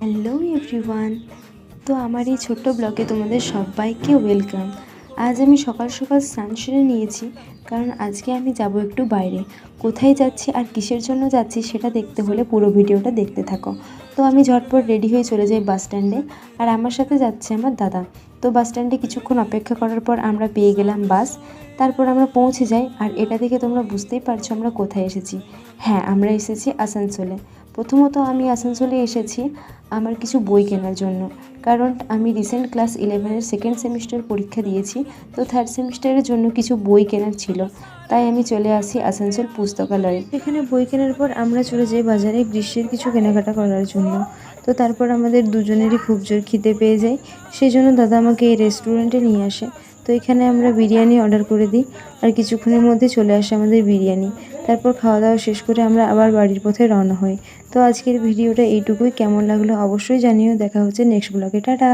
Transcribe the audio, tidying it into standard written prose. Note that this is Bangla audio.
Hello everyone. তো আমার এই ছোট্ট ব্লগে তোমাদের সবাইকে ওয়েলকাম। আজ আমি সকাল সকাল স্নান সেরে নিয়েছি, কারণ আজকে আমি যাব একটু বাইরে। কোথায় যাচ্ছি আর কিসের জন্য যাচ্ছি সেটা দেখতে হলে পুরো ভিডিওটা দেখতে থাকো। তো আমি ঝটপট রেডি হয়ে চলে যাই বাস স্ট্যান্ডে, আর আমার সাথে যাচ্ছে আমার দাদা। তো বাস স্ট্যান্ডে কিছুক্ষণ অপেক্ষা করার পর আমরা পেয়ে গেলাম বাস। তারপর আমরা পৌঁছে যাই, আর এটা দেখে তোমরা বুঝতেই পারছো আমরা কোথায় এসেছি। হ্যাঁ, আমরা এসেছি আসানসোলে। প্রথমত আমি আসানসোলে এসেছি আমার কিছু বই কেনার জন্য, কারণ আমি রিসেন্ট ক্লাস 11-এর সেকেন্ড সেমিস্টার পরীক্ষা দিয়েছি। তো থার্ড সেমিস্টারের জন্য কিছু বই কেনার ছিল, তাই আমি চলে আসি আসানসোল পুস্তকালয়ে। এখানে বই কেনার পর আমরা চলে যাই বাজারে গ্রীষ্মের কিছু কেনাকাটা করার জন্য। তো তারপর আমাদের দুজনেরই খুব জোর খিদে পেয়ে যায়, সেই জন্য দাদা আমাকে এই রেস্টুরেন্টে নিয়ে আসে। তো এখানে আমরা বিরিয়ানি অর্ডার করে দিই, আর কিছুক্ষণের মধ্যে চলে আসে আমাদের বিরিয়ানি। তারপর খাওয়া দাওয়া শেষ করে আমরা আবার বাড়ির পথে রওনা হই। তো আজকের ভিডিওটা এইটুকুই। কেমন লাগলো অবশ্যই জানিও। দেখা হচ্ছে নেক্সট ব্লগে। টাটা।